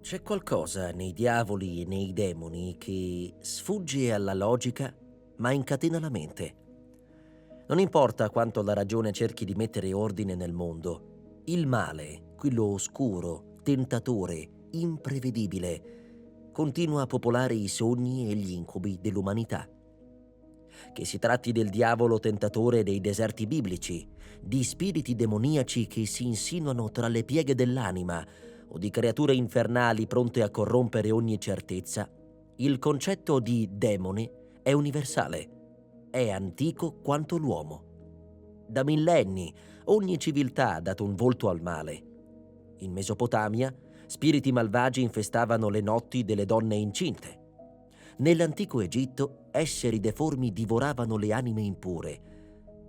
C'è qualcosa nei diavoli e nei demoni che sfugge alla logica, ma incatena la mente. Non importa quanto la ragione cerchi di mettere ordine nel mondo, il male, quello oscuro, tentatore, imprevedibile, continua a popolare i sogni e gli incubi dell'umanità. Che si tratti del diavolo tentatore dei deserti biblici, di spiriti demoniaci che si insinuano tra le pieghe dell'anima o di creature infernali pronte a corrompere ogni certezza, il concetto di demone è universale, è antico quanto l'uomo. Da millenni ogni civiltà ha dato un volto al male. In Mesopotamia, spiriti malvagi infestavano le notti delle donne incinte. Nell'antico Egitto, esseri deformi divoravano le anime impure.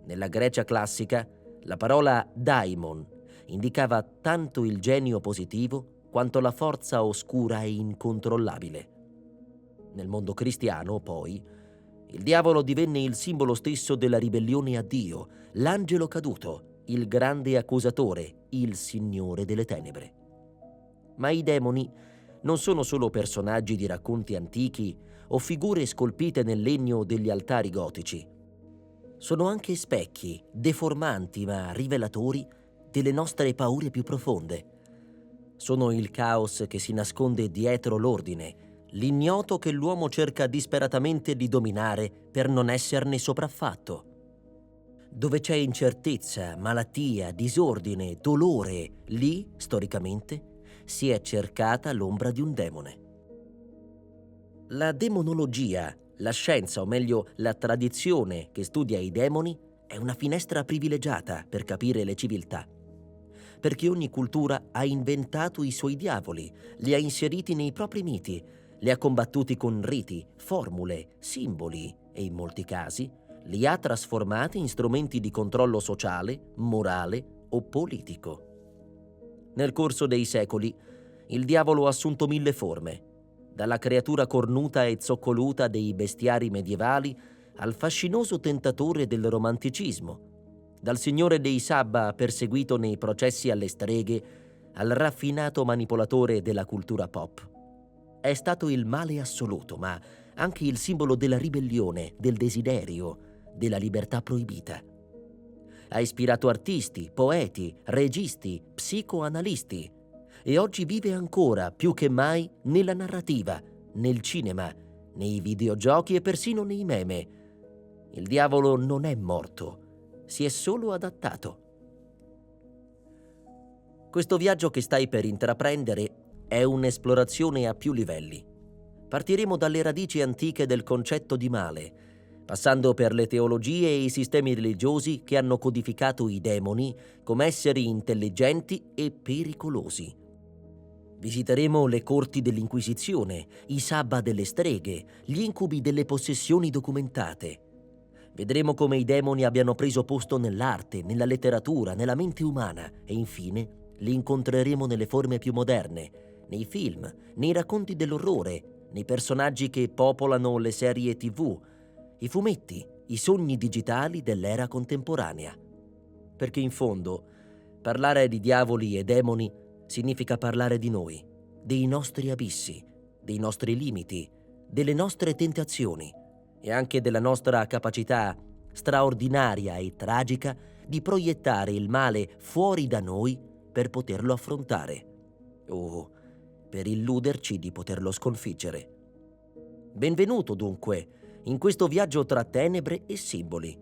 Nella Grecia classica, la parola daimon indicava tanto il genio positivo quanto la forza oscura e incontrollabile. Nel mondo cristiano, poi, il diavolo divenne il simbolo stesso della ribellione a Dio, l'angelo caduto, il grande accusatore, il signore delle tenebre. Ma i demoni non sono solo personaggi di racconti antichi o figure scolpite nel legno degli altari gotici. Sono anche specchi, deformanti ma rivelatori delle nostre paure più profonde. Sono il caos che si nasconde dietro l'ordine, l'ignoto che l'uomo cerca disperatamente di dominare per non esserne sopraffatto. Dove c'è incertezza, malattia, disordine, dolore, lì, storicamente, si è cercata l'ombra di un demone. La demonologia, la scienza, o meglio la tradizione che studia i demoni, è una finestra privilegiata per capire le civiltà. Perché ogni cultura ha inventato i suoi diavoli, li ha inseriti nei propri miti, li ha combattuti con riti, formule, simboli e, in molti casi, li ha trasformati in strumenti di controllo sociale, morale o politico. Nel corso dei secoli, il diavolo ha assunto 1000 forme, dalla creatura cornuta e zoccoluta dei bestiari medievali al fascinoso tentatore del romanticismo, dal signore dei Sabba perseguito nei processi alle streghe al raffinato manipolatore della cultura pop. È stato il male assoluto, ma anche il simbolo della ribellione, del desiderio, della libertà proibita. Ha ispirato artisti, poeti, registi, psicoanalisti e oggi vive ancora, più che mai, nella narrativa, nel cinema, nei videogiochi e persino nei meme. Il diavolo non è morto, si è solo adattato. Questo viaggio che stai per intraprendere è un'esplorazione a più livelli. Partiremo dalle radici antiche del concetto di male, passando per le teologie e i sistemi religiosi che hanno codificato i demoni come esseri intelligenti e pericolosi. Visiteremo le corti dell'Inquisizione, i sabba delle streghe, gli incubi delle possessioni documentate. Vedremo come i demoni abbiano preso posto nell'arte, nella letteratura, nella mente umana e infine li incontreremo nelle forme più moderne, nei film, nei racconti dell'orrore, nei personaggi che popolano le serie TV, i fumetti, i sogni digitali dell'era contemporanea. Perché in fondo, parlare di diavoli e demoni significa parlare di noi, dei nostri abissi, dei nostri limiti, delle nostre tentazioni e anche della nostra capacità straordinaria e tragica di proiettare il male fuori da noi per poterlo affrontare o per illuderci di poterlo sconfiggere. Benvenuto dunque in questo viaggio tra tenebre e simboli,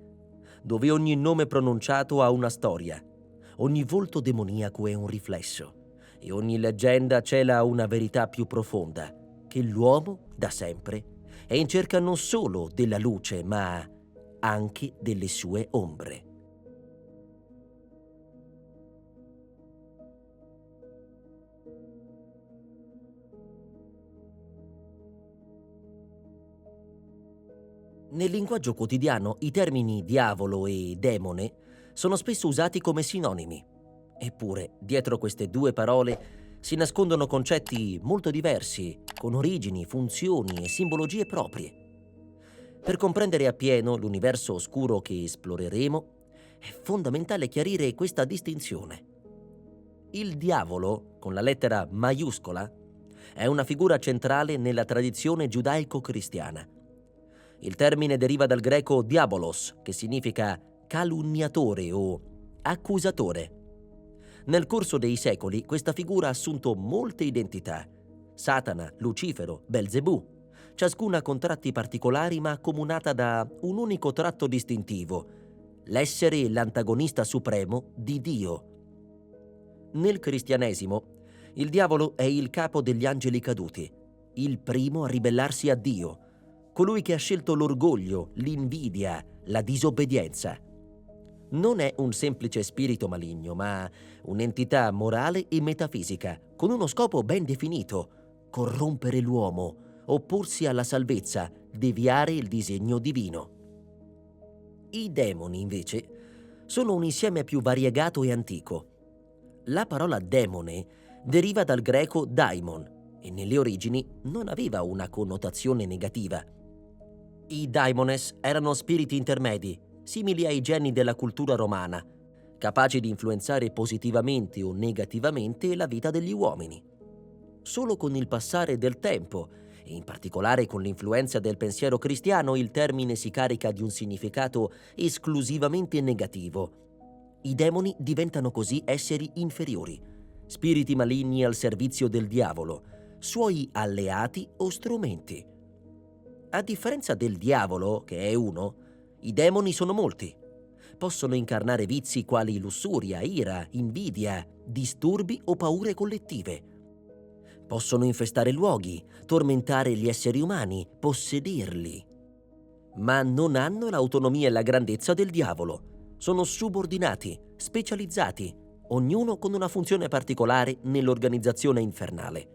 dove ogni nome pronunciato ha una storia, ogni volto demoniaco è un riflesso e ogni leggenda cela una verità più profonda, che l'uomo, da sempre, è in cerca non solo della luce, ma anche delle sue ombre. Nel linguaggio quotidiano i termini diavolo e demone sono spesso usati come sinonimi. Eppure, dietro queste due parole si nascondono concetti molto diversi, con origini, funzioni e simbologie proprie. Per comprendere appieno l'universo oscuro che esploreremo, è fondamentale chiarire questa distinzione. Il diavolo, con la lettera maiuscola, È una figura centrale nella tradizione giudaico-cristiana. Il termine deriva dal greco diabolos, che significa calunniatore o accusatore. Nel corso dei secoli questa figura ha assunto molte identità: Satana, Lucifero, Belzebù, ciascuna con tratti particolari ma accomunata da un unico tratto distintivo: l'essere l'antagonista supremo di Dio. Nel cristianesimo, il diavolo è il capo degli angeli caduti, il primo a ribellarsi a Dio, colui che ha scelto l'orgoglio, l'invidia, la disobbedienza. Non è un semplice spirito maligno, ma un'entità morale e metafisica, con uno scopo ben definito: corrompere l'uomo, opporsi alla salvezza, deviare il disegno divino. I demoni, invece, sono un insieme più variegato e antico. La parola demone deriva dal greco daimon e nelle origini non aveva una connotazione negativa. I daimones erano spiriti intermedi, simili ai geni della cultura romana, capaci di influenzare positivamente o negativamente la vita degli uomini. Solo con il passare del tempo, e in particolare con l'influenza del pensiero cristiano, il termine si carica di un significato esclusivamente negativo. I demoni diventano così esseri inferiori, spiriti maligni al servizio del diavolo, suoi alleati o strumenti. A differenza del diavolo, che è uno, i demoni sono molti. Possono incarnare vizi quali lussuria, ira, invidia, disturbi o paure collettive. Possono infestare luoghi, tormentare gli esseri umani, possederli. Ma non hanno l'autonomia e la grandezza del diavolo. Sono subordinati, specializzati, ognuno con una funzione particolare nell'organizzazione infernale.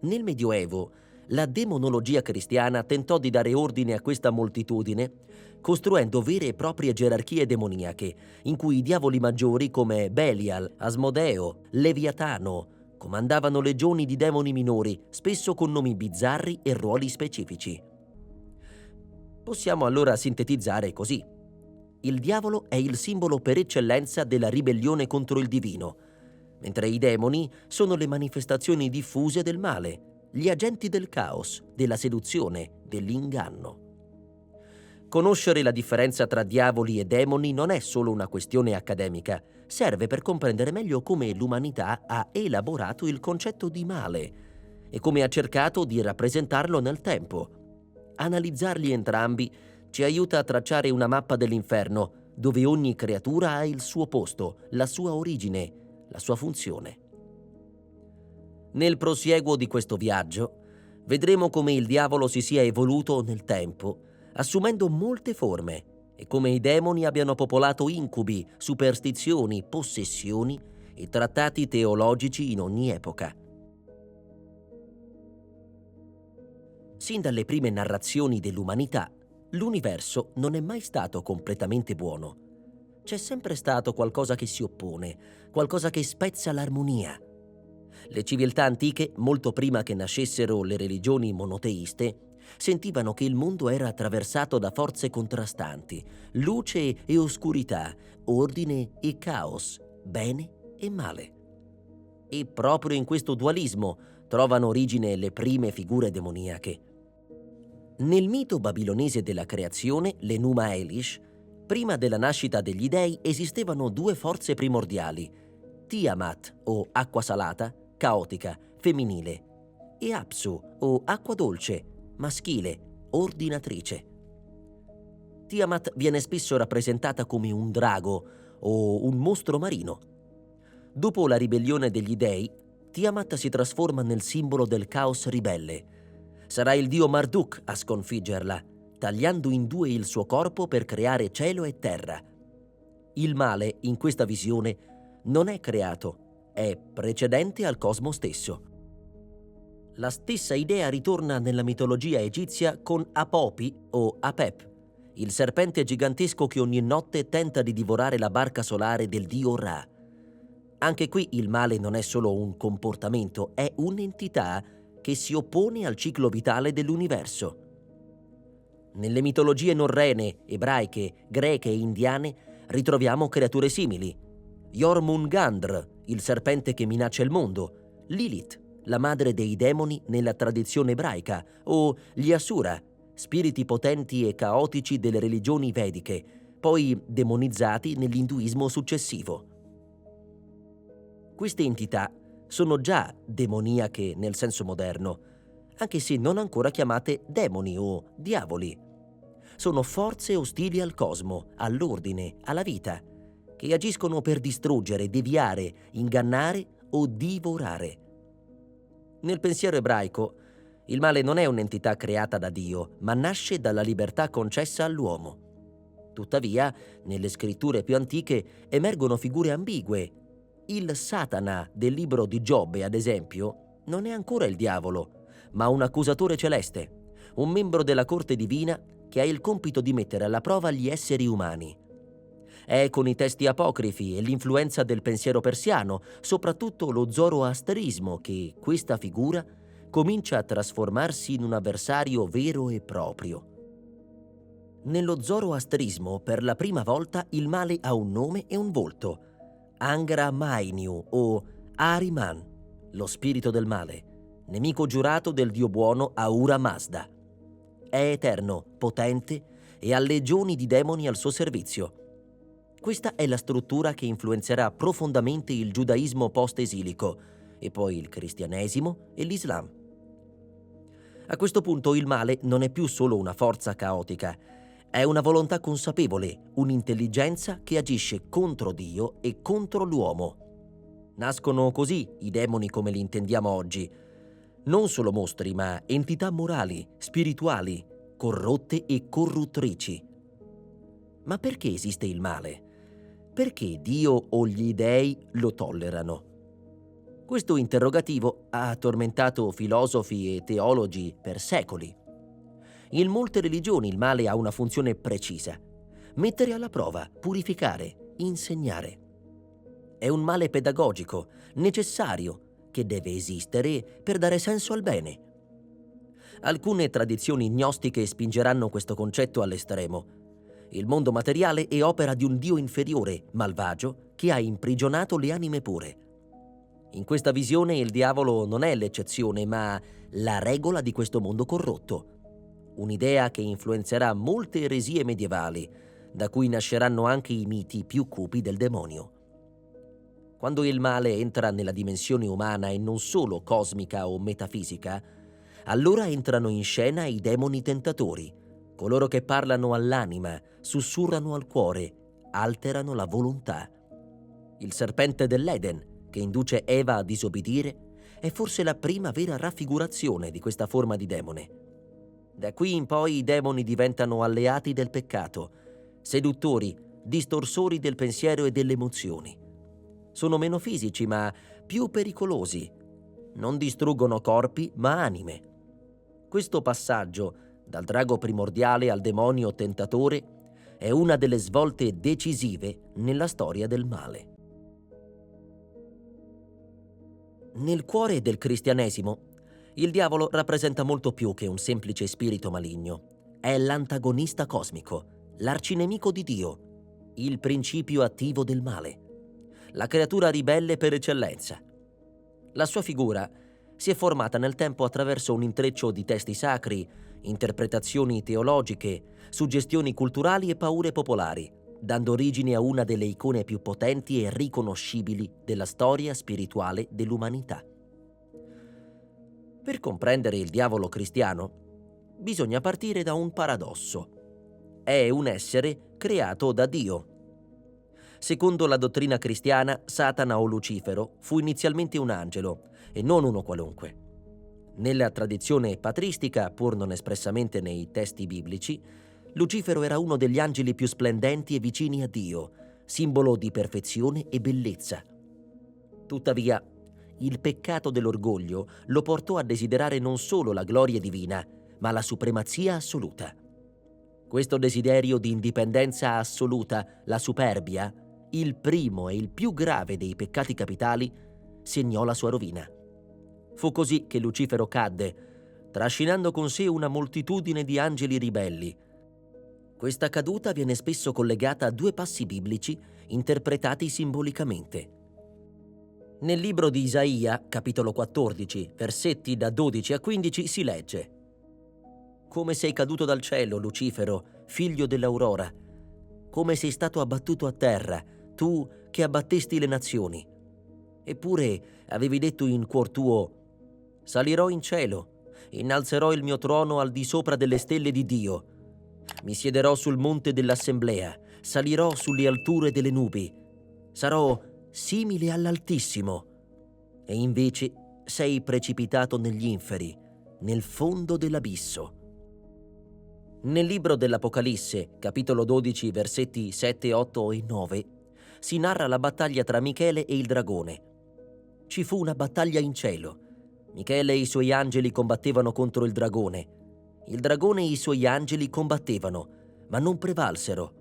Nel Medioevo, la demonologia cristiana tentò di dare ordine a questa moltitudine, costruendo vere e proprie gerarchie demoniache, in cui i diavoli maggiori come Belial, Asmodeo, Leviatano comandavano legioni di demoni minori, spesso con nomi bizzarri e ruoli specifici. Possiamo allora sintetizzare così: il diavolo è il simbolo per eccellenza della ribellione contro il divino, mentre i demoni sono le manifestazioni diffuse del male, gli agenti del caos, della seduzione, dell'inganno. Conoscere la differenza tra diavoli e demoni non è solo una questione accademica, serve per comprendere meglio come l'umanità ha elaborato il concetto di male e come ha cercato di rappresentarlo nel tempo. Analizzarli entrambi ci aiuta a tracciare una mappa dell'inferno, dove ogni creatura ha il suo posto, la sua origine, la sua funzione. Nel prosieguo di questo viaggio, vedremo come il diavolo si sia evoluto nel tempo, assumendo molte forme, e come i demoni abbiano popolato incubi, superstizioni, possessioni e trattati teologici in ogni epoca. Sin dalle prime narrazioni dell'umanità, l'universo non è mai stato completamente buono. C'è sempre stato qualcosa che si oppone, qualcosa che spezza l'armonia. Le civiltà antiche, molto prima che nascessero le religioni monoteiste, sentivano che il mondo era attraversato da forze contrastanti, luce e oscurità, ordine e caos, bene e male. E proprio in questo dualismo trovano origine le prime figure demoniache. Nel mito babilonese della creazione, l'Enuma Elish, prima della nascita degli dei esistevano due forze primordiali: Tiamat, o acqua salata, caotica, femminile, e Apsu, o acqua dolce, maschile, ordinatrice. Tiamat viene spesso rappresentata come un drago o un mostro marino. Dopo la ribellione degli dei, Tiamat si trasforma nel simbolo del caos ribelle. Sarà il dio Marduk a sconfiggerla, tagliando in due il suo corpo per creare cielo e terra. Il male, in questa visione, non è creato, è precedente al cosmo stesso. La stessa idea ritorna nella mitologia egizia con Apopi o Apep, il serpente gigantesco che ogni notte tenta di divorare la barca solare del dio Ra. Anche qui il male non è solo un comportamento, è un'entità che si oppone al ciclo vitale dell'universo. Nelle mitologie norrene, ebraiche, greche e indiane ritroviamo creature simili: Jormungandr, il serpente che minaccia il mondo, Lilith, la madre dei demoni nella tradizione ebraica, o gli Asura, spiriti potenti e caotici delle religioni vediche, poi demonizzati nell'induismo successivo. Queste entità sono già demoniache nel senso moderno, anche se non ancora chiamate demoni o diavoli. Sono forze ostili al cosmo, all'ordine, alla vita, che agiscono per distruggere, deviare, ingannare o divorare. Nel pensiero ebraico, il male non è un'entità creata da Dio, ma nasce dalla libertà concessa all'uomo. Tuttavia, nelle scritture più antiche emergono figure ambigue. Il Satana del libro di Giobbe, ad esempio, non è ancora il diavolo, ma un accusatore celeste, un membro della corte divina che ha il compito di mettere alla prova gli esseri umani. È con i testi apocrifi e l'influenza del pensiero persiano, soprattutto lo zoroastrismo, che questa figura comincia a trasformarsi in un avversario vero e proprio. Nello zoroastrismo, per la prima volta, il male ha un nome e un volto: Angra Mainyu o Ahriman, lo spirito del male, nemico giurato del dio buono Ahura Mazda. È eterno, potente e ha legioni di demoni al suo servizio. Questa è la struttura che influenzerà profondamente il giudaismo post-esilico e poi il cristianesimo e l'Islam. A questo punto il male non è più solo una forza caotica, è una volontà consapevole, un'intelligenza che agisce contro Dio e contro l'uomo. Nascono così i demoni come li intendiamo oggi, non solo mostri, ma entità morali, spirituali, corrotte e corruttrici. Ma perché esiste il male? Perché Dio o gli dei lo tollerano? Questo interrogativo ha tormentato filosofi e teologi per secoli. In molte religioni il male ha una funzione precisa: mettere alla prova, purificare, insegnare. È un male pedagogico, necessario, che deve esistere per dare senso al bene. Alcune tradizioni gnostiche spingeranno questo concetto all'estremo. Il mondo materiale è opera di un dio inferiore, malvagio, che ha imprigionato le anime pure. In questa visione il diavolo non è l'eccezione, ma la regola di questo mondo corrotto. Un'idea che influenzerà molte eresie medievali, da cui nasceranno anche i miti più cupi del demonio. Quando il male entra nella dimensione umana e non solo cosmica o metafisica, allora entrano in scena i demoni tentatori, coloro che parlano all'anima, sussurrano al cuore, alterano la volontà. Il serpente dell'Eden, che induce Eva a disobbedire, è forse la prima vera raffigurazione di questa forma di demone. Da qui in poi i demoni diventano alleati del peccato, seduttori, distorsori del pensiero e delle emozioni. Sono meno fisici, ma più pericolosi. Non distruggono corpi, ma anime. Questo passaggio, dal drago primordiale al demonio tentatore, è una delle svolte decisive nella storia del male. Nel cuore del cristianesimo, il diavolo rappresenta molto più che un semplice spirito maligno. È l'antagonista cosmico, l'arcinemico di Dio, il principio attivo del male, la creatura ribelle per eccellenza. La sua figura si è formata nel tempo attraverso un intreccio di testi sacri, interpretazioni teologiche, suggestioni culturali e paure popolari, dando origine a una delle icone più potenti e riconoscibili della storia spirituale dell'umanità. Per comprendere il diavolo cristiano, bisogna partire da un paradosso. È un essere creato da Dio. Secondo la dottrina cristiana, Satana o Lucifero fu inizialmente un angelo e non uno qualunque. Nella tradizione patristica, pur non espressamente nei testi biblici, Lucifero era uno degli angeli più splendenti e vicini a Dio, simbolo di perfezione e bellezza. Tuttavia, il peccato dell'orgoglio lo portò a desiderare non solo la gloria divina, ma la supremazia assoluta. Questo desiderio di indipendenza assoluta, la superbia, il primo e il più grave dei peccati capitali, segnò la sua rovina. Fu così che Lucifero cadde, trascinando con sé una moltitudine di angeli ribelli. Questa caduta viene spesso collegata a due passi biblici interpretati simbolicamente. Nel libro di Isaia, capitolo 14, versetti da 12 a 15, si legge: «Come sei caduto dal cielo, Lucifero, figlio dell'aurora, come sei stato abbattuto a terra, tu che abbattesti le nazioni. Eppure avevi detto in cuor tuo: salirò in cielo, innalzerò il mio trono al di sopra delle stelle di Dio. Mi siederò sul monte dell'assemblea, salirò sulle alture delle nubi, sarò simile all'Altissimo. E invece sei precipitato negli inferi, nel fondo dell'abisso». Nel libro dell'Apocalisse, capitolo 12, versetti 7, 8 e 9, si narra la battaglia tra Michele e il dragone. Ci fu una battaglia in cielo. Michele e i suoi angeli combattevano contro il dragone. Il dragone e i suoi angeli combattevano, ma non prevalsero.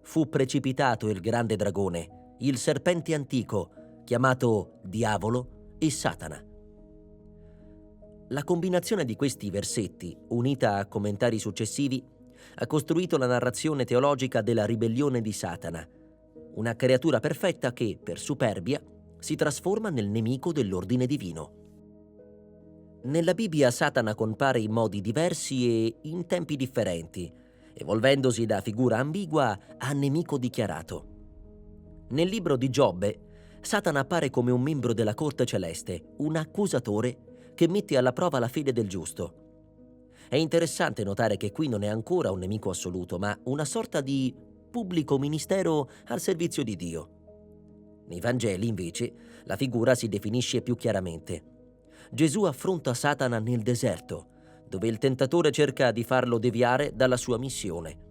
Fu precipitato il grande dragone, il serpente antico, chiamato Diavolo e Satana. La combinazione di questi versetti, unita a commentari successivi, ha costruito la narrazione teologica della ribellione di Satana, una creatura perfetta che, per superbia, si trasforma nel nemico dell'ordine divino. Nella Bibbia Satana compare in modi diversi e in tempi differenti, evolvendosi da figura ambigua a nemico dichiarato. Nel libro di Giobbe, Satana appare come un membro della corte celeste, un accusatore che mette alla prova la fede del giusto. È interessante notare che qui non è ancora un nemico assoluto, ma una sorta di pubblico ministero al servizio di Dio. Nei Vangeli, invece, la figura si definisce più chiaramente. Gesù affronta Satana nel deserto, dove il tentatore cerca di farlo deviare dalla sua missione.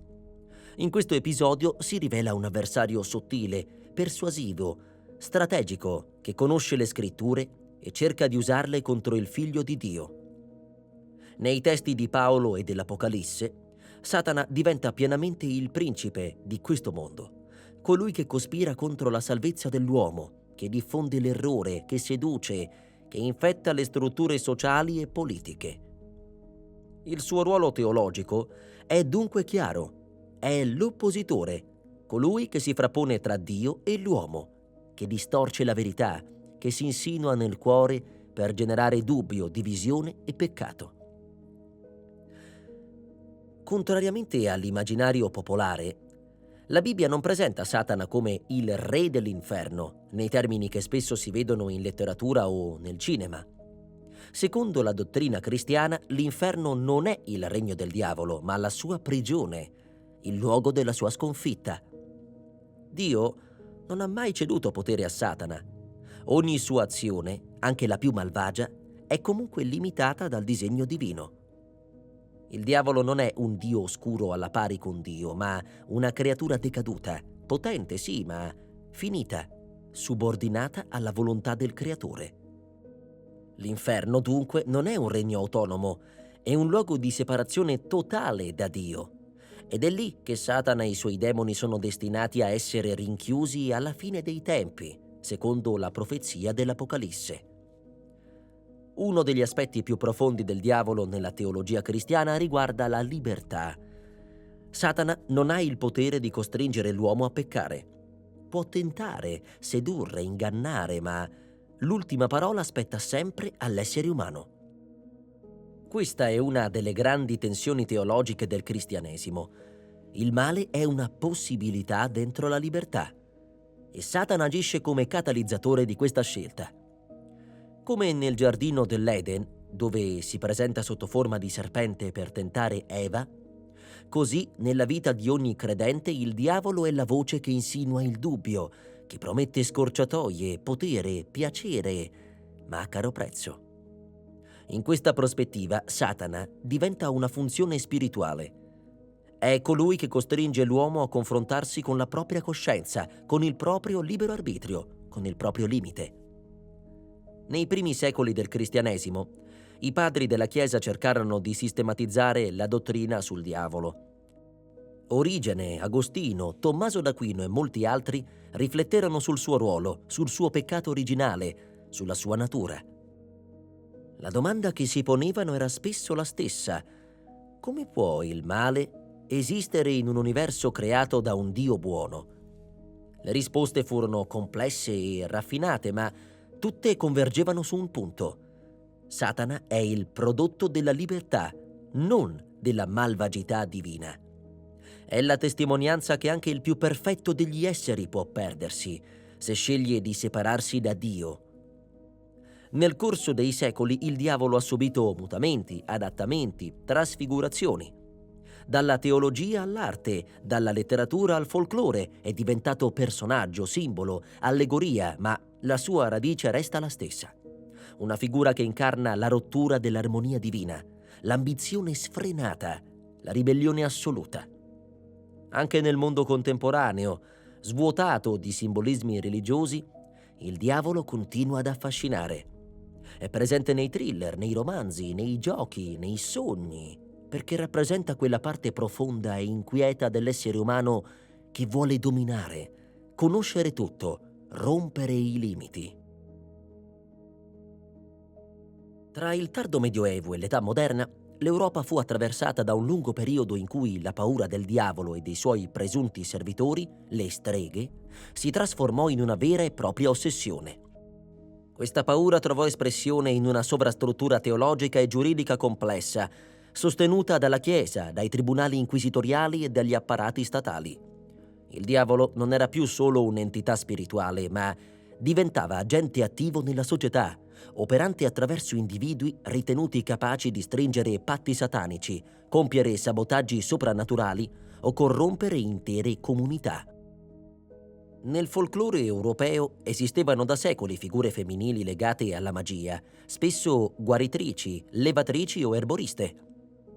In questo episodio si rivela un avversario sottile, persuasivo, strategico, che conosce le scritture e cerca di usarle contro il Figlio di Dio. Nei testi di Paolo e dell'Apocalisse, Satana diventa pienamente il principe di questo mondo, colui che cospira contro la salvezza dell'uomo, che diffonde l'errore, che seduce, che infetta le strutture sociali e politiche. Il suo ruolo teologico è dunque chiaro: è l'oppositore, colui che si frappone tra Dio e l'uomo, che distorce la verità, che si insinua nel cuore per generare dubbio, divisione e peccato. Contrariamente all'immaginario popolare, la Bibbia non presenta Satana come il re dell'inferno, nei termini che spesso si vedono in letteratura o nel cinema. Secondo la dottrina cristiana, l'inferno non è il regno del diavolo, ma la sua prigione, il luogo della sua sconfitta. Dio non ha mai ceduto potere a Satana. Ogni sua azione, anche la più malvagia, è comunque limitata dal disegno divino. Il diavolo non è un dio oscuro alla pari con Dio, ma una creatura decaduta, potente sì, ma finita, subordinata alla volontà del creatore. L'inferno, dunque, non è un regno autonomo, è un luogo di separazione totale da Dio. Ed è lì che Satana e i suoi demoni sono destinati a essere rinchiusi alla fine dei tempi, secondo la profezia dell'Apocalisse. Uno degli aspetti più profondi del diavolo nella teologia cristiana riguarda la libertà. Satana non ha il potere di costringere l'uomo a peccare. Può tentare, sedurre, ingannare, ma l'ultima parola spetta sempre all'essere umano. Questa è una delle grandi tensioni teologiche del cristianesimo. Il male è una possibilità dentro la libertà e Satana agisce come catalizzatore di questa scelta. Come nel giardino dell'Eden, dove si presenta sotto forma di serpente per tentare Eva, così nella vita di ogni credente il diavolo è la voce che insinua il dubbio, che promette scorciatoie, potere, piacere, ma a caro prezzo. In questa prospettiva, Satana diventa una funzione spirituale. È colui che costringe l'uomo a confrontarsi con la propria coscienza, con il proprio libero arbitrio, con il proprio limite. Nei primi secoli del cristianesimo, i padri della Chiesa cercarono di sistematizzare la dottrina sul diavolo. Origene, Agostino, Tommaso d'Aquino e molti altri rifletterono sul suo ruolo, sul suo peccato originale, sulla sua natura. La domanda che si ponevano era spesso la stessa: come può il male esistere in un universo creato da un Dio buono? Le risposte furono complesse e raffinate, ma tutte convergevano su un punto. Satana è il prodotto della libertà, non della malvagità divina. È la testimonianza che anche il più perfetto degli esseri può perdersi se sceglie di separarsi da Dio. Nel corso dei secoli il diavolo ha subito mutamenti, adattamenti, trasfigurazioni. Dalla teologia all'arte, dalla letteratura al folklore, è diventato personaggio, simbolo, allegoria, ma la sua radice resta la stessa. Una figura che incarna la rottura dell'armonia divina, l'ambizione sfrenata, la ribellione assoluta. Anche nel mondo contemporaneo, svuotato di simbolismi religiosi, il diavolo continua ad affascinare. È presente nei thriller, nei romanzi, nei giochi, nei sogni, perché rappresenta quella parte profonda e inquieta dell'essere umano che vuole dominare, conoscere tutto, rompere i limiti. Tra il tardo Medioevo e l'età moderna, l'Europa fu attraversata da un lungo periodo in cui la paura del diavolo e dei suoi presunti servitori, le streghe, si trasformò in una vera e propria ossessione. Questa paura trovò espressione in una sovrastruttura teologica e giuridica complessa, sostenuta dalla Chiesa, dai tribunali inquisitoriali e dagli apparati statali. Il diavolo non era più solo un'entità spirituale, ma diventava agente attivo nella società, operante attraverso individui ritenuti capaci di stringere patti satanici, compiere sabotaggi soprannaturali o corrompere intere comunità. Nel folklore europeo esistevano da secoli figure femminili legate alla magia, spesso guaritrici, levatrici o erboriste.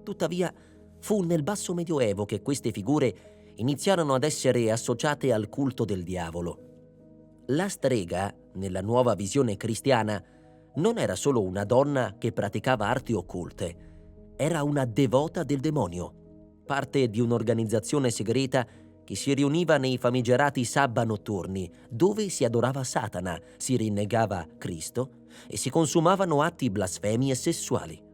Tuttavia, fu nel basso Medioevo che queste figure iniziarono ad essere associate al culto del diavolo. La strega, nella nuova visione cristiana, non era solo una donna che praticava arti occulte, era una devota del demonio, parte di un'organizzazione segreta che si riuniva nei famigerati sabba notturni, dove si adorava Satana, si rinnegava Cristo e si consumavano atti blasfemi e sessuali.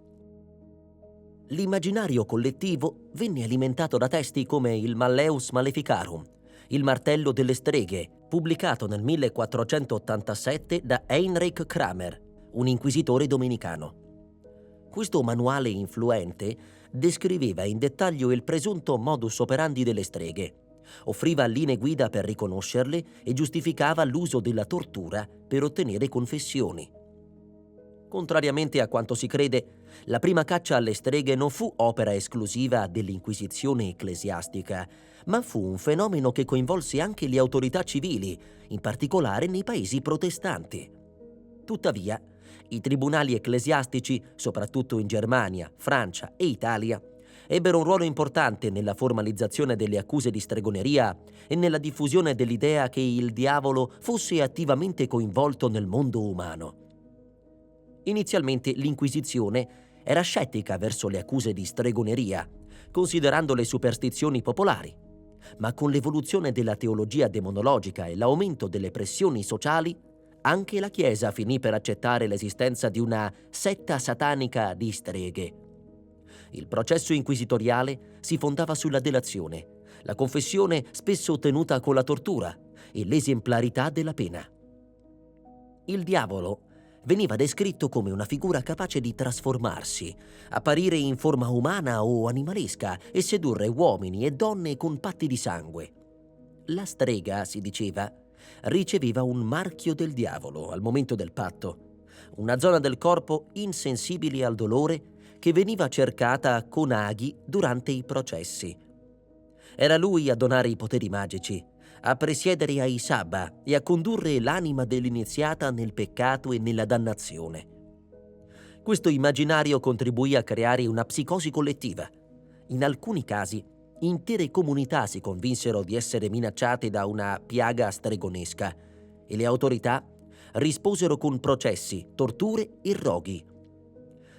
L'immaginario collettivo venne alimentato da testi come il Malleus Maleficarum, il martello delle streghe, pubblicato nel 1487 da Heinrich Kramer, un inquisitore domenicano. Questo manuale influente descriveva in dettaglio il presunto modus operandi delle streghe, offriva linee guida per riconoscerle e giustificava l'uso della tortura per ottenere confessioni. Contrariamente a quanto si crede, la prima caccia alle streghe non fu opera esclusiva dell'Inquisizione ecclesiastica, ma fu un fenomeno che coinvolse anche le autorità civili, in particolare nei paesi protestanti. Tuttavia, i tribunali ecclesiastici, soprattutto in Germania, Francia e Italia, ebbero un ruolo importante nella formalizzazione delle accuse di stregoneria e nella diffusione dell'idea che il diavolo fosse attivamente coinvolto nel mondo umano. Inizialmente l'Inquisizione era scettica verso le accuse di stregoneria, considerando le superstizioni popolari, ma con l'evoluzione della teologia demonologica e l'aumento delle pressioni sociali, anche la Chiesa finì per accettare l'esistenza di una setta satanica di streghe. Il processo inquisitoriale si fondava sulla delazione, la confessione spesso ottenuta con la tortura e l'esemplarità della pena. Il diavolo veniva descritto come una figura capace di trasformarsi, apparire in forma umana o animalesca e sedurre uomini e donne con patti di sangue. La strega, si diceva, riceveva un marchio del diavolo al momento del patto, una zona del corpo insensibile al dolore che veniva cercata con aghi durante i processi. Era lui a donare i poteri magici, a presiedere ai sabba e a condurre l'anima dell'iniziata nel peccato e nella dannazione. Questo immaginario contribuì a creare una psicosi collettiva. In alcuni casi, intere comunità si convinsero di essere minacciate da una piaga stregonesca e le autorità risposero con processi, torture e roghi.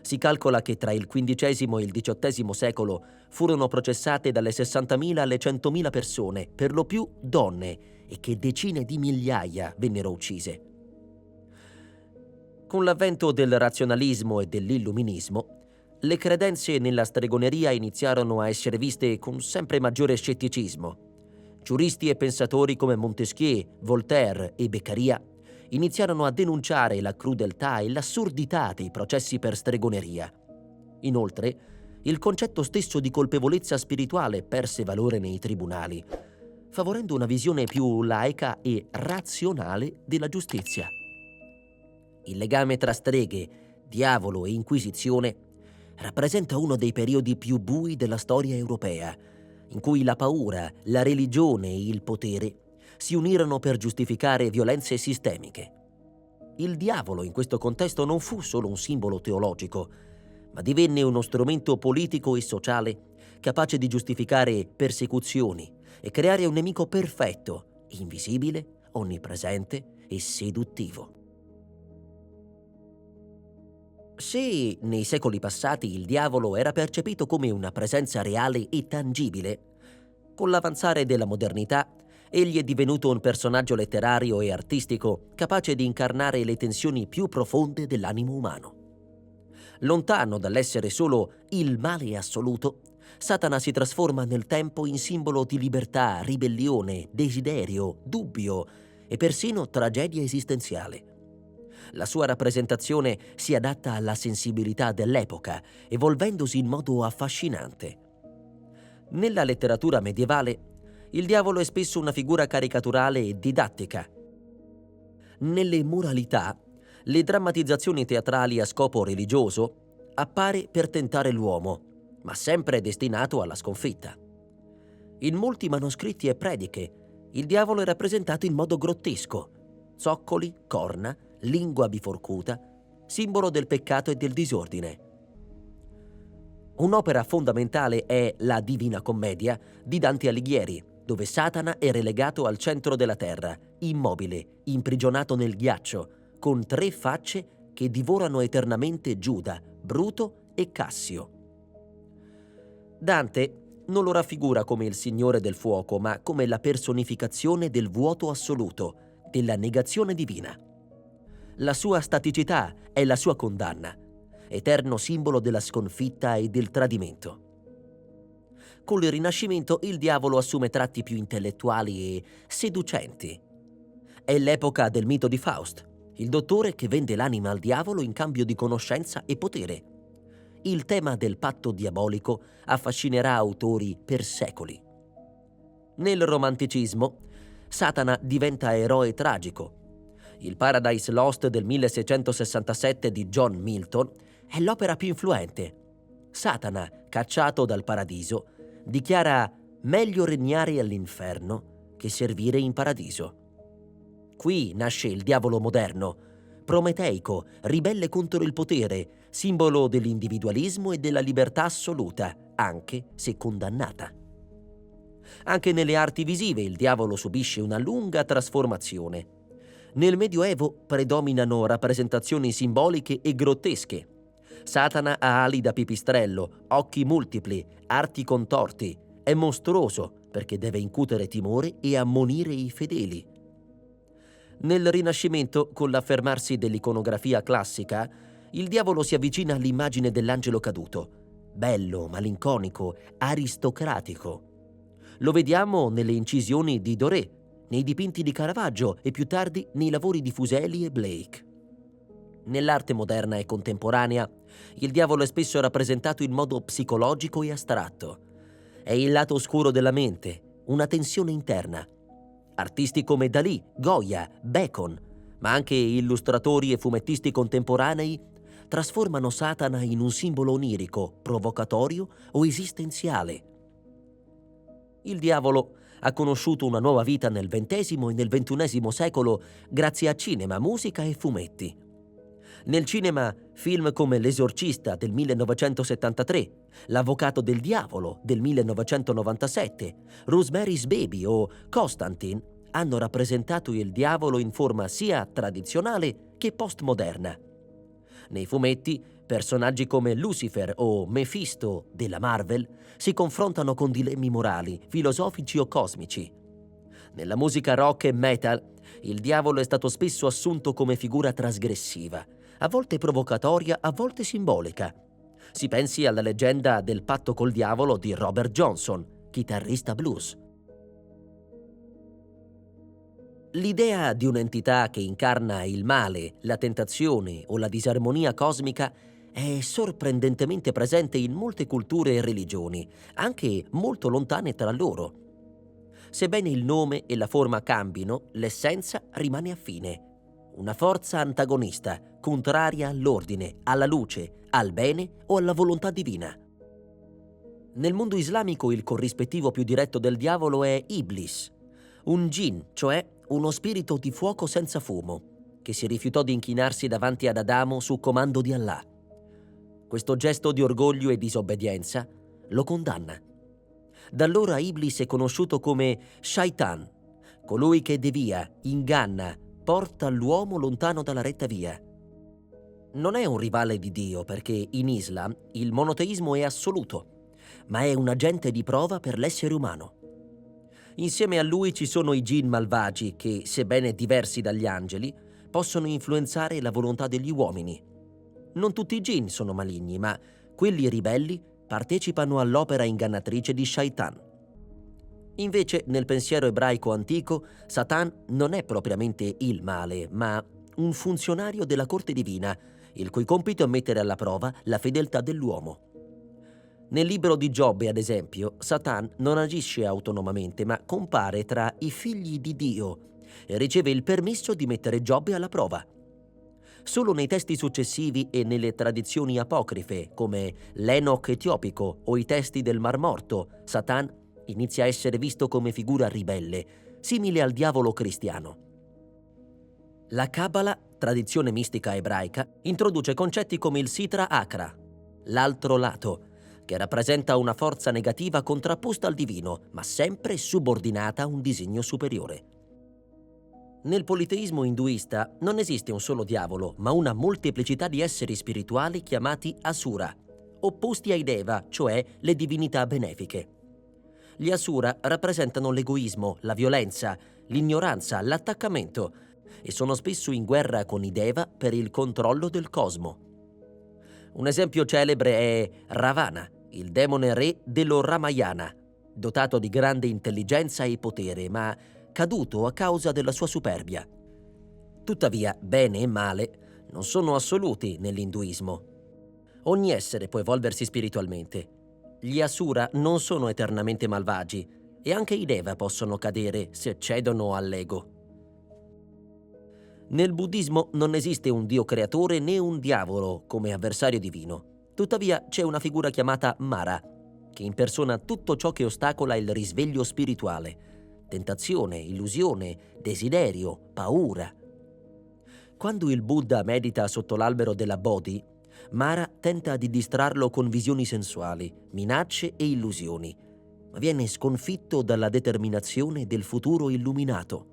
Si calcola che tra il XV e il XVIII secolo furono processate dalle 60.000 alle 100.000 persone, per lo più donne, e che decine di migliaia vennero uccise. Con l'avvento del razionalismo e dell'illuminismo, le credenze nella stregoneria iniziarono a essere viste con sempre maggiore scetticismo. Giuristi e pensatori come Montesquieu, Voltaire e Beccaria iniziarono a denunciare la crudeltà e l'assurdità dei processi per stregoneria. Inoltre, il concetto stesso di colpevolezza spirituale perse valore nei tribunali, favorendo una visione più laica e razionale della giustizia. Il legame tra streghe, diavolo e inquisizione rappresenta uno dei periodi più bui della storia europea, in cui la paura, la religione e il potere si unirono per giustificare violenze sistemiche. Il diavolo in questo contesto non fu solo un simbolo teologico, ma divenne uno strumento politico e sociale capace di giustificare persecuzioni e creare un nemico perfetto, invisibile, onnipresente e seduttivo. Se nei secoli passati il diavolo era percepito come una presenza reale e tangibile, con l'avanzare della modernità egli è divenuto un personaggio letterario e artistico capace di incarnare le tensioni più profonde dell'animo umano. Lontano dall'essere solo il male assoluto, Satana si trasforma nel tempo in simbolo di libertà, ribellione, desiderio, dubbio e persino tragedia esistenziale. La sua rappresentazione si adatta alla sensibilità dell'epoca, evolvendosi in modo affascinante. Nella letteratura medievale, il diavolo è spesso una figura caricaturale e didattica. Nelle moralità, le drammatizzazioni teatrali a scopo religioso appare per tentare l'uomo, ma sempre destinato alla sconfitta. In molti manoscritti e prediche, il diavolo è rappresentato in modo grottesco: zoccoli, corna, lingua biforcuta, simbolo del peccato e del disordine. Un'opera fondamentale è La Divina Commedia di Dante Alighieri, dove Satana è relegato al centro della terra, immobile, imprigionato nel ghiaccio, con 3 facce che divorano eternamente Giuda, Bruto e Cassio. Dante non lo raffigura come il Signore del fuoco, ma come la personificazione del vuoto assoluto, della negazione divina. La sua staticità è la sua condanna, eterno simbolo della sconfitta e del tradimento. Con il Rinascimento il diavolo assume tratti più intellettuali e seducenti. È l'epoca del mito di Faust, il dottore che vende l'anima al diavolo in cambio di conoscenza e potere. Il tema del patto diabolico affascinerà autori per secoli. Nel Romanticismo, Satana diventa eroe tragico. Il Paradise Lost del 1667 di John Milton è l'opera più influente. Satana, cacciato dal paradiso, dichiara meglio regnare all'inferno che servire in paradiso. Qui nasce il diavolo moderno, prometeico, ribelle contro il potere, simbolo dell'individualismo e della libertà assoluta, anche se condannata. Anche nelle arti visive il diavolo subisce una lunga trasformazione. Nel Medioevo predominano rappresentazioni simboliche e grottesche. Satana ha ali da pipistrello, occhi multipli, arti contorti. È mostruoso perché deve incutere timore e ammonire i fedeli. Nel Rinascimento, con l'affermarsi dell'iconografia classica, il diavolo si avvicina all'immagine dell'angelo caduto, bello, malinconico, aristocratico. Lo vediamo nelle incisioni di Doré, nei dipinti di Caravaggio e più tardi nei lavori di Fuseli e Blake. Nell'arte moderna e contemporanea, il diavolo è spesso rappresentato in modo psicologico e astratto. È il lato oscuro della mente, una tensione interna. Artisti come Dalì, Goya, Bacon, ma anche illustratori e fumettisti contemporanei trasformano Satana in un simbolo onirico, provocatorio o esistenziale. Il diavolo ha conosciuto una nuova vita nel XX e nel XXI secolo grazie a cinema, musica e fumetti. Nel cinema, film come L'Esorcista del 1973, L'Avvocato del Diavolo del 1997, Rosemary's Baby o Constantine hanno rappresentato il diavolo in forma sia tradizionale che postmoderna. Nei fumetti, personaggi come Lucifer o Mephisto della Marvel si confrontano con dilemmi morali, filosofici o cosmici. Nella musica rock e metal, il diavolo è stato spesso assunto come figura trasgressiva, a volte provocatoria, a volte simbolica. Si pensi alla leggenda del patto col diavolo di Robert Johnson, chitarrista blues. L'idea di un'entità che incarna il male, la tentazione o la disarmonia cosmica è sorprendentemente presente in molte culture e religioni, anche molto lontane tra loro. Sebbene il nome e la forma cambino, l'essenza rimane affine. Una forza antagonista, contraria all'ordine, alla luce, al bene o alla volontà divina. Nel mondo islamico il corrispettivo più diretto del diavolo è Iblis, un jinn, cioè uno spirito di fuoco senza fumo, che si rifiutò di inchinarsi davanti ad Adamo su comando di Allah. Questo gesto di orgoglio e disobbedienza lo condanna. Da allora Iblis è conosciuto come Shaitan, colui che devia, inganna, porta l'uomo lontano dalla retta via. Non è un rivale di Dio perché in Islam il monoteismo è assoluto, ma è un agente di prova per l'essere umano. Insieme a lui ci sono i jinn malvagi che, sebbene diversi dagli angeli, possono influenzare la volontà degli uomini. Non tutti i jinn sono maligni, ma quelli ribelli partecipano all'opera ingannatrice di Shaitan. Invece, nel pensiero ebraico antico, Satan non è propriamente il male, ma un funzionario della corte divina, il cui compito è mettere alla prova la fedeltà dell'uomo. Nel libro di Giobbe, ad esempio, Satan non agisce autonomamente, ma compare tra i figli di Dio e riceve il permesso di mettere Giobbe alla prova. Solo nei testi successivi e nelle tradizioni apocrife, come l'Enoch etiopico o i testi del Mar Morto, Satan inizia a essere visto come figura ribelle, simile al diavolo cristiano. La Kabbalah, tradizione mistica ebraica, introduce concetti come il Sitra Achra, l'altro lato, che rappresenta una forza negativa contrapposta al divino, ma sempre subordinata a un disegno superiore. Nel politeismo induista non esiste un solo diavolo, ma una molteplicità di esseri spirituali chiamati Asura, opposti ai Deva, cioè le divinità benefiche. Gli Asura rappresentano l'egoismo, la violenza, l'ignoranza, l'attaccamento e sono spesso in guerra con i Deva per il controllo del cosmo. Un esempio celebre è Ravana, il demone re dello Ramayana, dotato di grande intelligenza e potere, ma caduto a causa della sua superbia. Tuttavia, bene e male non sono assoluti nell'induismo. Ogni essere può evolversi spiritualmente. Gli Asura non sono eternamente malvagi e anche i Deva possono cadere se cedono all'ego. Nel buddismo non esiste un dio creatore né un diavolo come avversario divino. Tuttavia c'è una figura chiamata Mara, che impersona tutto ciò che ostacola il risveglio spirituale: tentazione, illusione, desiderio, paura. Quando il Buddha medita sotto l'albero della Bodhi, Mara tenta di distrarlo con visioni sensuali, minacce e illusioni, ma viene sconfitto dalla determinazione del futuro illuminato.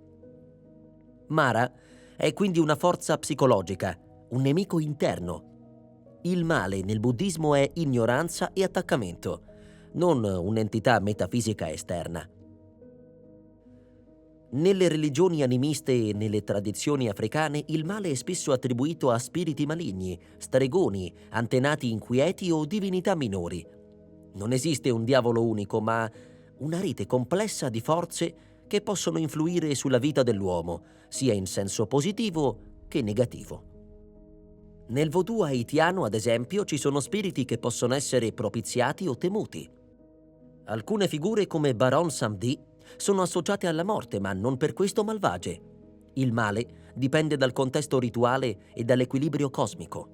Mara è quindi una forza psicologica, un nemico interno. Il male nel buddismo è ignoranza e attaccamento, non un'entità metafisica esterna. Nelle religioni animiste e nelle tradizioni africane il male è spesso attribuito a spiriti maligni, stregoni, antenati inquieti o divinità minori. Non esiste un diavolo unico, ma una rete complessa di forze che possono influire sulla vita dell'uomo, sia in senso positivo che negativo. Nel vodù haitiano, ad esempio, ci sono spiriti che possono essere propiziati o temuti. Alcune figure come Baron Samedi sono associate alla morte, ma non per questo malvagie. Il male dipende dal contesto rituale e dall'equilibrio cosmico.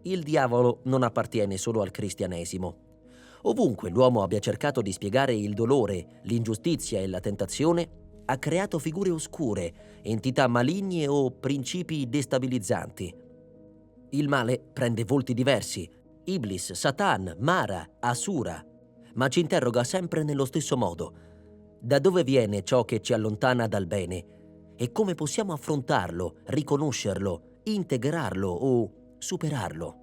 Il diavolo non appartiene solo al cristianesimo. Ovunque l'uomo abbia cercato di spiegare il dolore, l'ingiustizia e la tentazione, ha creato figure oscure, entità maligne o principi destabilizzanti. Il male prende volti diversi: Iblis, Satan, Mara, Asura, ma ci interroga sempre nello stesso modo. Da dove viene ciò che ci allontana dal bene? E come possiamo affrontarlo, riconoscerlo, integrarlo o superarlo?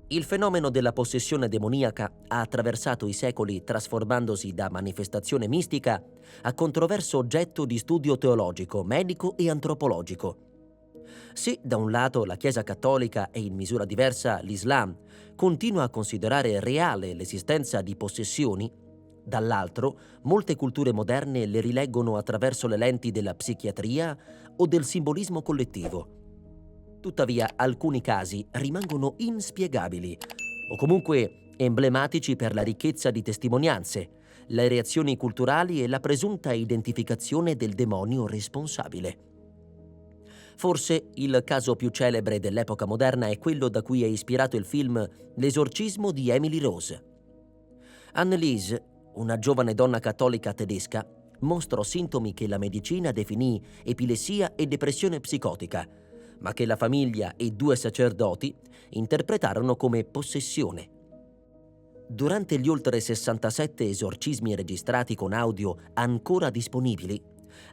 Il fenomeno della possessione demoniaca ha attraversato i secoli, trasformandosi da manifestazione mistica a controverso oggetto di studio teologico, medico e antropologico. Se da un lato la Chiesa cattolica e in misura diversa l'Islam continua a considerare reale l'esistenza di possessioni, Dall'altro, molte culture moderne le rileggono attraverso le lenti della psichiatria o del simbolismo collettivo. Tuttavia, alcuni casi rimangono inspiegabili o comunque emblematici per la ricchezza di testimonianze, le reazioni culturali e la presunta identificazione del demonio responsabile. Forse il caso più celebre dell'epoca moderna è quello da cui è ispirato il film L'esorcismo di Emily Rose. Anneliese, una giovane donna cattolica tedesca, mostrò sintomi che la medicina definì epilessia e depressione psicotica, ma che la famiglia e 2 sacerdoti interpretarono come possessione. Durante gli oltre 67 esorcismi registrati con audio ancora disponibili,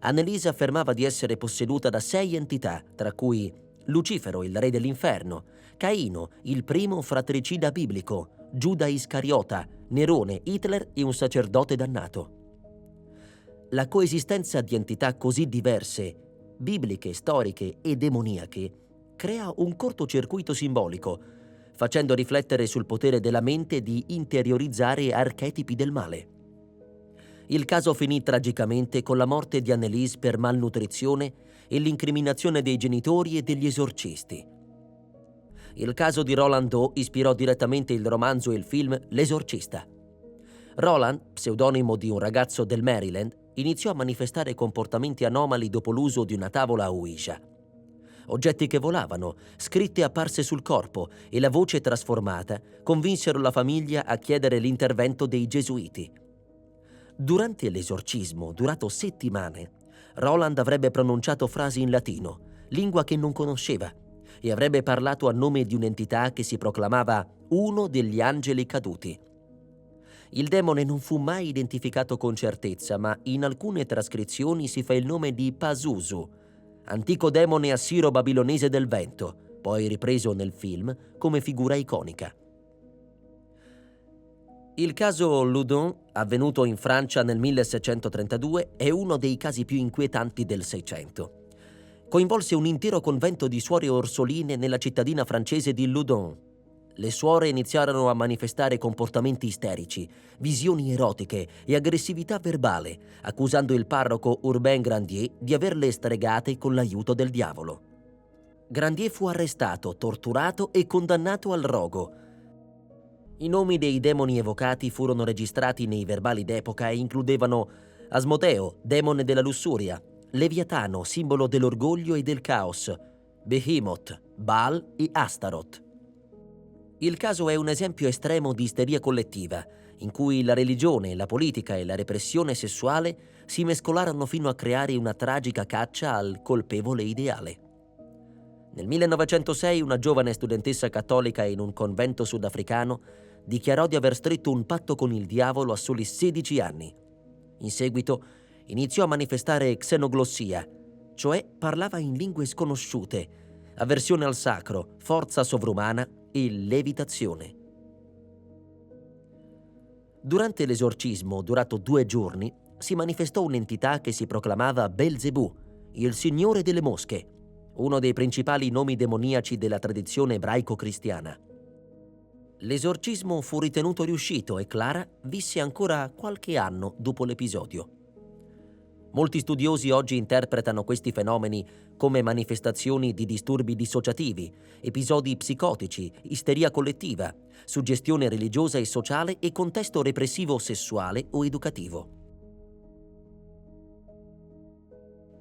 Annelise affermava di essere posseduta da 6 entità, tra cui Lucifero, il re dell'inferno, Caino, il primo fratricida biblico, Giuda Iscariota, Nerone, Hitler e un sacerdote dannato. La coesistenza di entità così diverse, bibliche, storiche e demoniache, crea un cortocircuito simbolico, facendo riflettere sul potere della mente di interiorizzare archetipi del male. Il caso finì tragicamente con la morte di Anneliese per malnutrizione e l'incriminazione dei genitori e degli esorcisti. Il caso di Roland Doe ispirò direttamente il romanzo e il film L'esorcista. Roland, pseudonimo di un ragazzo del Maryland, iniziò a manifestare comportamenti anomali dopo l'uso di una tavola a Ouija. Oggetti che volavano, scritte apparse sul corpo e la voce trasformata convinsero la famiglia a chiedere l'intervento dei gesuiti. Durante l'esorcismo, durato settimane, Roland avrebbe pronunciato frasi in latino, lingua che non conosceva, e avrebbe parlato a nome di un'entità che si proclamava uno degli angeli caduti. Il demone non fu mai identificato con certezza, ma in alcune trascrizioni si fa il nome di Pazuzu, antico demone assiro-babilonese del vento, poi ripreso nel film come figura iconica. Il caso Loudun, avvenuto in Francia nel 1632, è uno dei casi più inquietanti del Seicento. Coinvolse un intero convento di suore orsoline nella cittadina francese di Loudun. Le suore iniziarono a manifestare comportamenti isterici, visioni erotiche e aggressività verbale, accusando il parroco Urbain Grandier di averle stregate con l'aiuto del diavolo. Grandier fu arrestato, torturato e condannato al rogo. I nomi dei demoni evocati furono registrati nei verbali d'epoca e includevano Asmodeo, demone della lussuria, Leviatano, simbolo dell'orgoglio e del caos, Behemoth, Baal e Astaroth. Il caso è un esempio estremo di isteria collettiva, in cui la religione, la politica e la repressione sessuale si mescolarono fino a creare una tragica caccia al colpevole ideale. Nel 1906 una giovane studentessa cattolica in un convento sudafricano dichiarò di aver stretto un patto con il diavolo a soli 16 anni. In seguito iniziò a manifestare xenoglossia, cioè parlava in lingue sconosciute, avversione al sacro, forza sovrumana e levitazione. Durante l'esorcismo, durato 2 giorni, si manifestò un'entità che si proclamava Belzebù, il signore delle mosche, uno dei principali nomi demoniaci della tradizione ebraico-cristiana. L'esorcismo fu ritenuto riuscito e Clara visse ancora qualche anno dopo l'episodio. Molti studiosi oggi interpretano questi fenomeni come manifestazioni di disturbi dissociativi, episodi psicotici, isteria collettiva, suggestione religiosa e sociale e contesto repressivo sessuale o educativo.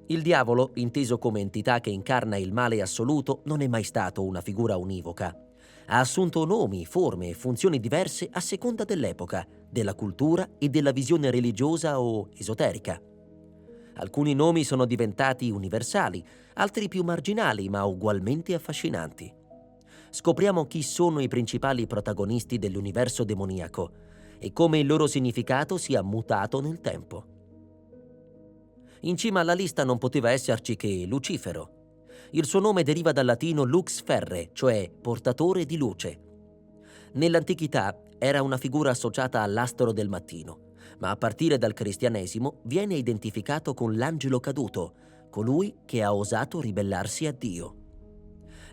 Il diavolo, inteso come entità che incarna il male assoluto, non è mai stato una figura univoca. Ha assunto nomi, forme e funzioni diverse a seconda dell'epoca, della cultura e della visione religiosa o esoterica. Alcuni nomi sono diventati universali, altri più marginali ma ugualmente affascinanti. Scopriamo chi sono i principali protagonisti dell'universo demoniaco e come il loro significato sia mutato nel tempo. In cima alla lista non poteva esserci che Lucifero. Il suo nome deriva dal latino lux ferre, cioè portatore di luce. Nell'antichità era una figura associata all'astro del mattino, ma a partire dal cristianesimo viene identificato con l'angelo caduto, colui che ha osato ribellarsi a Dio.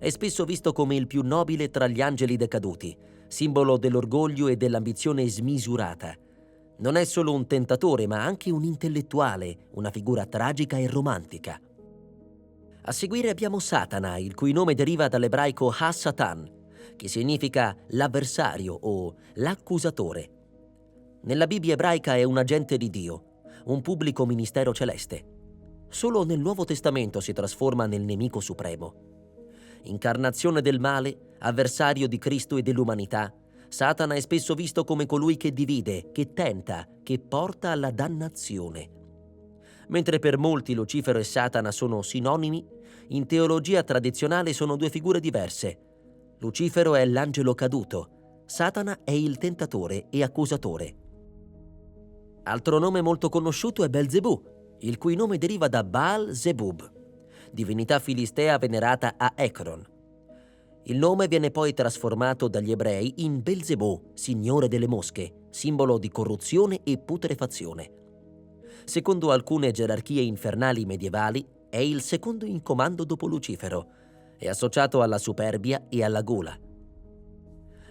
È spesso visto come il più nobile tra gli angeli decaduti, simbolo dell'orgoglio e dell'ambizione smisurata. Non è solo un tentatore, ma anche un intellettuale, una figura tragica e romantica. A seguire abbiamo Satana, il cui nome deriva dall'ebraico Ha-Satan, che significa l'avversario o l'accusatore. Nella Bibbia ebraica è un agente di Dio, un pubblico ministero celeste. Solo nel Nuovo Testamento si trasforma nel nemico supremo. Incarnazione del male, avversario di Cristo e dell'umanità, Satana è spesso visto come colui che divide, che tenta, che porta alla dannazione. Mentre per molti Lucifero e Satana sono sinonimi, in teologia tradizionale sono due figure diverse. Lucifero è l'angelo caduto, Satana è il tentatore e accusatore. Altro nome molto conosciuto è Belzebù, il cui nome deriva da Baal Zebub, divinità filistea venerata a Ekron. Il nome viene poi trasformato dagli ebrei in Belzebù, signore delle mosche, simbolo di corruzione e putrefazione. Secondo alcune gerarchie infernali medievali, è il secondo in comando dopo Lucifero. È associato alla superbia e alla gola.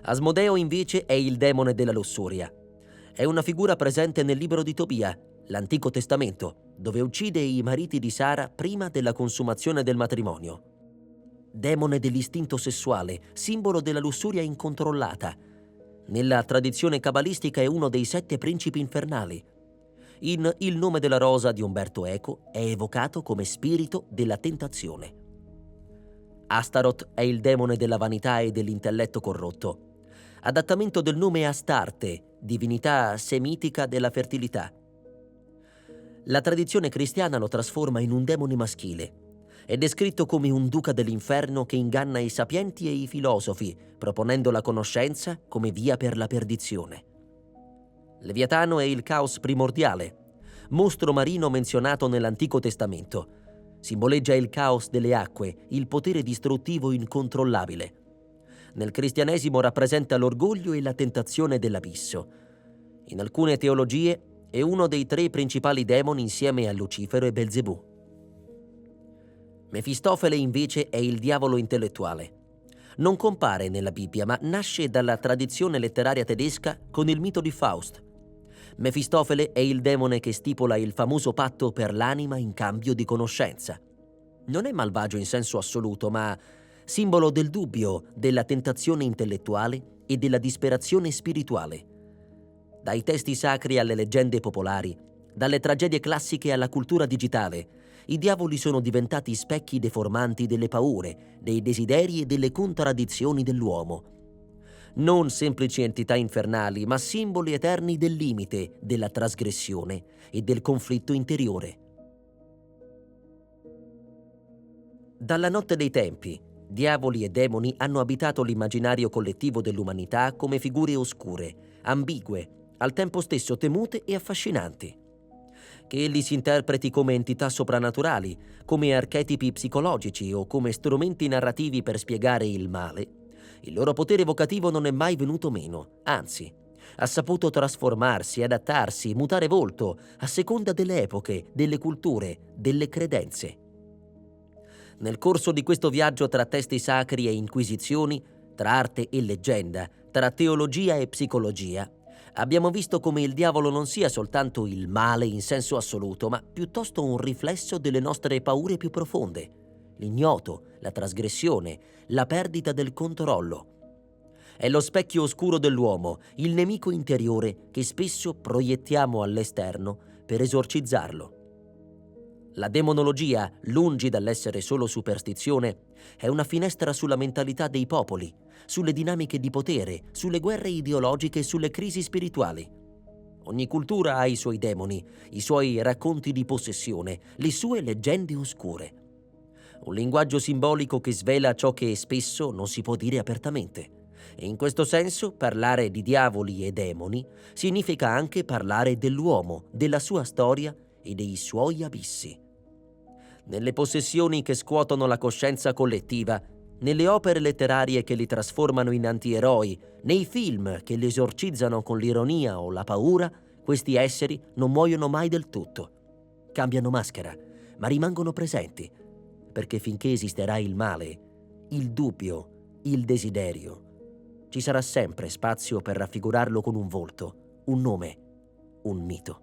Asmodeo invece è il demone della lussuria. È una figura presente nel libro di Tobia, l'Antico Testamento, dove uccide i mariti di Sara prima della consumazione del matrimonio. Demone dell'istinto sessuale, simbolo della lussuria incontrollata. Nella tradizione cabalistica è uno dei 7 principi infernali. In Il nome della rosa di Umberto Eco è evocato come spirito della tentazione. Astaroth è il demone della vanità e dell'intelletto corrotto. Adattamento del nome Astarte, divinità semitica della fertilità. La tradizione cristiana lo trasforma in un demone maschile. È descritto come un duca dell'inferno che inganna i sapienti e i filosofi, proponendo la conoscenza come via per la perdizione. Leviatano è il caos primordiale, mostro marino menzionato nell'Antico Testamento. Simboleggia il caos delle acque, il potere distruttivo incontrollabile. Nel cristianesimo rappresenta l'orgoglio e la tentazione dell'abisso. In alcune teologie è uno dei 3 principali demoni insieme a Lucifero e Belzebù. Mefistofele invece è il diavolo intellettuale. Non compare nella Bibbia, ma nasce dalla tradizione letteraria tedesca con il mito di Faust. Mefistofele è il demone che stipula il famoso patto per l'anima in cambio di conoscenza. Non è malvagio in senso assoluto, ma simbolo del dubbio, della tentazione intellettuale e della disperazione spirituale. Dai testi sacri alle leggende popolari, dalle tragedie classiche alla cultura digitale, i diavoli sono diventati specchi deformanti delle paure, dei desideri e delle contraddizioni dell'uomo. Non semplici entità infernali, ma simboli eterni del limite, della trasgressione e del conflitto interiore. Dalla notte dei tempi, diavoli e demoni hanno abitato l'immaginario collettivo dell'umanità come figure oscure, ambigue, al tempo stesso temute e affascinanti. Che li si interpreti come entità soprannaturali, come archetipi psicologici o come strumenti narrativi per spiegare il male, il loro potere evocativo non è mai venuto meno, anzi, ha saputo trasformarsi, adattarsi, mutare volto a seconda delle epoche, delle culture, delle credenze. Nel corso di questo viaggio tra testi sacri e inquisizioni, tra arte e leggenda, tra teologia e psicologia, abbiamo visto come il diavolo non sia soltanto il male in senso assoluto, ma piuttosto un riflesso delle nostre paure più profonde, l'ignoto, la trasgressione, la perdita del controllo. È lo specchio oscuro dell'uomo, il nemico interiore che spesso proiettiamo all'esterno per esorcizzarlo. La demonologia, lungi dall'essere solo superstizione, è una finestra sulla mentalità dei popoli, sulle dinamiche di potere, sulle guerre ideologiche e sulle crisi spirituali. Ogni cultura ha i suoi demoni, i suoi racconti di possessione, le sue leggende oscure. Un linguaggio simbolico che svela ciò che spesso non si può dire apertamente. E in questo senso parlare di diavoli e demoni significa anche parlare dell'uomo, della sua storia e dei suoi abissi. Nelle possessioni che scuotono la coscienza collettiva, nelle opere letterarie che li trasformano in antieroi, nei film che li esorcizzano con l'ironia o la paura, questi esseri non muoiono mai del tutto. Cambiano maschera, ma rimangono presenti, perché finché esisterà il male, il dubbio, il desiderio, ci sarà sempre spazio per raffigurarlo con un volto, un nome, un mito.